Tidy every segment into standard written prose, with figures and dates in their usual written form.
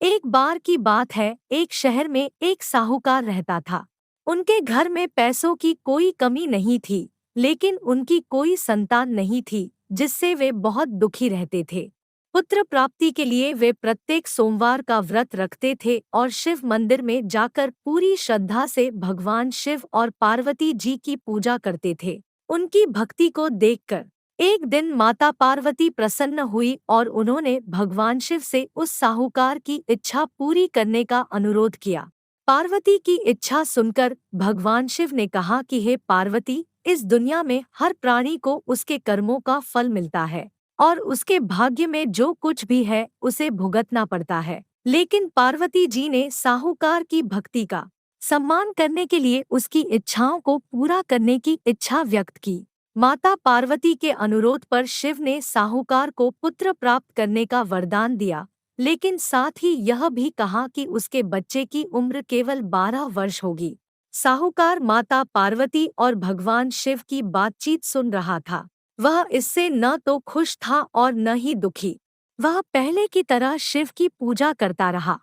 एक बार की बात है, एक शहर में एक साहूकार रहता था। उनके घर में पैसों की कोई कमी नहीं थी, लेकिन उनकी कोई संतान नहीं थी, जिससे वे बहुत दुखी रहते थे। पुत्र प्राप्ति के लिए वे प्रत्येक सोमवार का व्रत रखते थे और शिव मंदिर में जाकर पूरी श्रद्धा से भगवान शिव और पार्वती जी की पूजा करते थे। उनकी भक्ति को देखकर एक दिन माता पार्वती प्रसन्न हुई और उन्होंने भगवान शिव से उस साहूकार की इच्छा पूरी करने का अनुरोध किया। पार्वती की इच्छा सुनकर भगवान शिव ने कहा कि हे पार्वती, इस दुनिया में हर प्राणी को उसके कर्मों का फल मिलता है और उसके भाग्य में जो कुछ भी है उसे भुगतना पड़ता है। लेकिन पार्वती जी ने साहूकार की भक्ति का सम्मान करने के लिए उसकी इच्छाओं को पूरा करने की इच्छा व्यक्त की। माता पार्वती के अनुरोध पर शिव ने साहूकार को पुत्र प्राप्त करने का वरदान दिया, लेकिन साथ ही यह भी कहा कि उसके बच्चे की उम्र केवल 12 वर्ष होगी। साहूकार माता पार्वती और भगवान शिव की बातचीत सुन रहा था। वह इससे न तो खुश था और न ही दुखी। वह पहले की तरह शिव की पूजा करता रहा।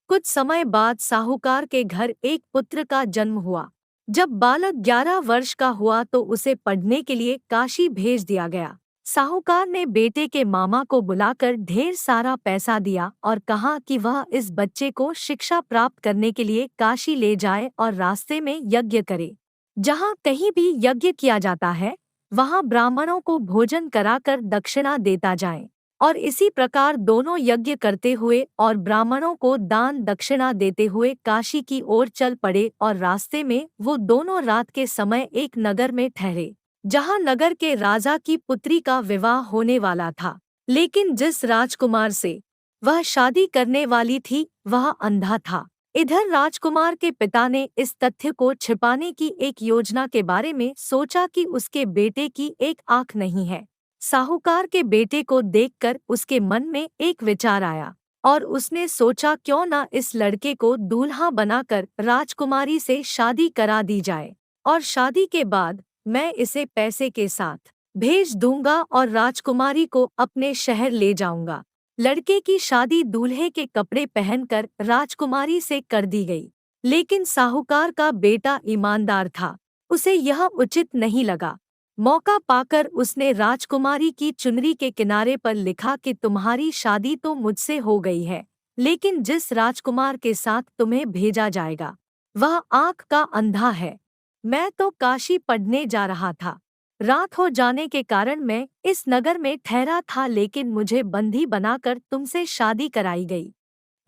कुछ समय बाद साहूकार के घर एक पुत्र का जन्म हुआ। जब बालक 11 वर्ष का हुआ तो उसे पढ़ने के लिए काशी भेज दिया गया। साहूकार ने बेटे के मामा को बुलाकर ढेर सारा पैसा दिया और कहा कि वह इस बच्चे को शिक्षा प्राप्त करने के लिए काशी ले जाए और रास्ते में यज्ञ करे। जहाँ कहीं भी यज्ञ किया जाता है, वहाँ ब्राह्मणों को भोजन कराकर दक्षिणा देता जाए। और इसी प्रकार दोनों यज्ञ करते हुए और ब्राह्मणों को दान दक्षिणा देते हुए काशी की ओर चल पड़े और रास्ते में वो दोनों रात के समय एक नगर में ठहरे, जहाँ नगर के राजा की पुत्री का विवाह होने वाला था। लेकिन जिस राजकुमार से वह शादी करने वाली थी वह अंधा था। इधर राजकुमार के पिता ने इस तथ्य को छिपाने की एक योजना के बारे में सोचा कि उसके बेटे की एक आंख नहीं है। साहूकार के बेटे को देखकर उसके मन में एक विचार आया और उसने सोचा क्यों न इस लड़के को दूल्हा बनाकर राजकुमारी से शादी करा दी जाए और शादी के बाद मैं इसे पैसे के साथ भेज दूंगा और राजकुमारी को अपने शहर ले जाऊंगा। लड़के की शादी दूल्हे के कपड़े पहनकर राजकुमारी से कर दी गई। लेकिन साहूकार का बेटा ईमानदार था, उसे यह उचित नहीं लगा। मौका पाकर उसने राजकुमारी की चुनरी के किनारे पर लिखा कि तुम्हारी शादी तो मुझसे हो गई है, लेकिन जिस राजकुमार के साथ तुम्हें भेजा जाएगा वह आँख का अंधा है। मैं तो काशी पढ़ने जा रहा था। रात हो जाने के कारण मैं इस नगर में ठहरा था, लेकिन मुझे बंदी बनाकर तुमसे शादी कराई गई।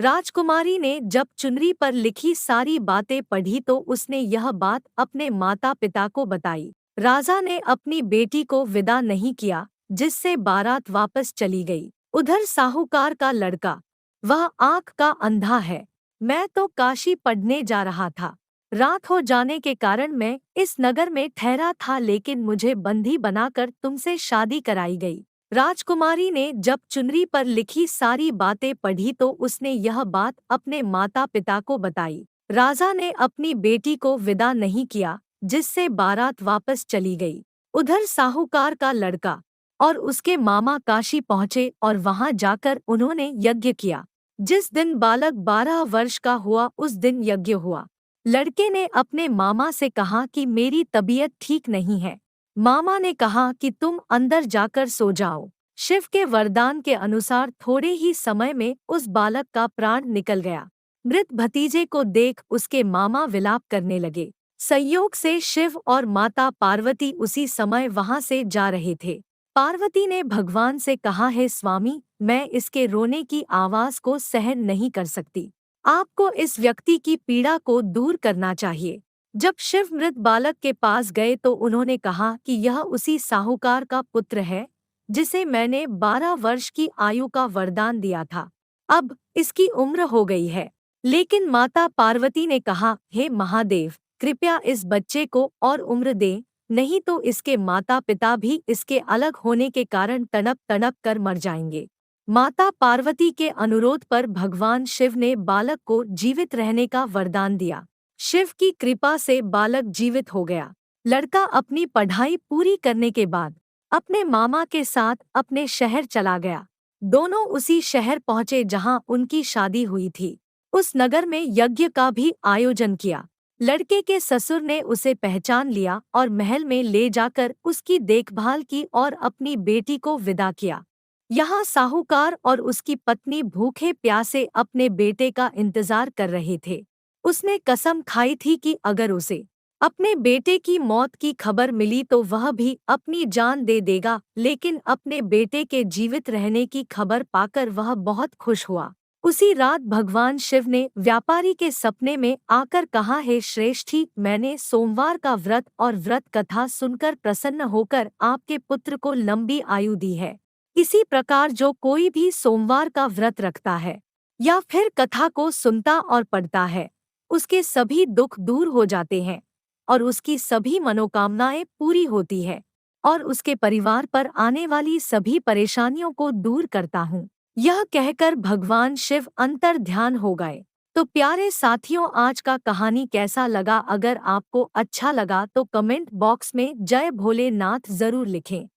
राजकुमारी ने जब चुनरी पर लिखी सारी बातें पढ़ी तो उसने यह बात अपने माता पिता को बताई। राजा ने अपनी बेटी को विदा नहीं किया, जिससे बारात वापस चली गई। उधर साहूकार का लड़का, वह आँख का अंधा है। मैं तो काशी पढ़ने जा रहा था। रात हो जाने के कारण मैं इस नगर में ठहरा था, लेकिन मुझे बंदी बनाकर तुमसे शादी कराई गई। राजकुमारी ने जब चुनरी पर लिखी सारी बातें पढ़ी तो उसने यह बात अपने माता पिता को बताई। राजा ने अपनी बेटी को विदा नहीं किया, जिससे बारात वापस चली गई। उधर साहूकार का लड़का और उसके मामा काशी पहुंचे और वहां जाकर उन्होंने यज्ञ किया। जिस दिन बालक 12 वर्ष का हुआ उस दिन यज्ञ हुआ। लड़के ने अपने मामा से कहा कि मेरी तबीयत ठीक नहीं है। मामा ने कहा कि तुम अंदर जाकर सो जाओ। शिव के वरदान के अनुसार थोड़े ही समय में उस बालक का प्राण निकल गया। मृत भतीजे को देख उसके मामा विलाप करने लगे। संयोग से शिव और माता पार्वती उसी समय वहां से जा रहे थे। पार्वती ने भगवान से कहा, है स्वामी, मैं इसके रोने की आवाज को सहन नहीं कर सकती। आपको इस व्यक्ति की पीड़ा को दूर करना चाहिए। जब शिव मृत बालक के पास गए तो उन्होंने कहा कि यह उसी साहूकार का पुत्र है जिसे मैंने 12 वर्ष की आयु का वरदान दिया था। अब इसकी उम्र हो गई है। लेकिन माता पार्वती ने कहा, हे महादेव, कृपया इस बच्चे को और उम्र दें, नहीं तो इसके माता पिता भी इसके अलग होने के कारण तड़प तड़प कर मर जाएंगे। माता पार्वती के अनुरोध पर भगवान शिव ने बालक को जीवित रहने का वरदान दिया। शिव की कृपा से बालक जीवित हो गया। लड़का अपनी पढ़ाई पूरी करने के बाद अपने मामा के साथ अपने शहर चला गया। दोनों उसी शहर पहुंचे जहां उनकी शादी हुई थी। उस नगर में यज्ञ का भी आयोजन किया। लड़के के ससुर ने उसे पहचान लिया और महल में ले जाकर उसकी देखभाल की और अपनी बेटी को विदा किया। यहाँ साहूकार और उसकी पत्नी भूखे प्यासे अपने बेटे का इंतजार कर रहे थे। उसने कसम खाई थी कि अगर उसे अपने बेटे की मौत की खबर मिली तो वह भी अपनी जान दे देगा, लेकिन अपने बेटे के जीवित रहने की खबर पाकर वह बहुत खुश हुआ। उसी रात भगवान शिव ने व्यापारी के सपने में आकर कहा, हे श्रेष्ठी, मैंने सोमवार का व्रत और व्रत कथा सुनकर प्रसन्न होकर आपके पुत्र को लंबी आयु दी है। इसी प्रकार जो कोई भी सोमवार का व्रत रखता है या फिर कथा को सुनता और पढ़ता है, उसके सभी दुख दूर हो जाते हैं और उसकी सभी मनोकामनाएं पूरी होती है और उसके परिवार पर आने वाली सभी परेशानियों को दूर करता हूँ। यह कहकर भगवान शिव अंतर ध्यान हो गए। तो प्यारे साथियों, आज का कहानी कैसा लगा? अगर आपको अच्छा लगा तो कमेंट बॉक्स में जय भोलेनाथ जरूर लिखें।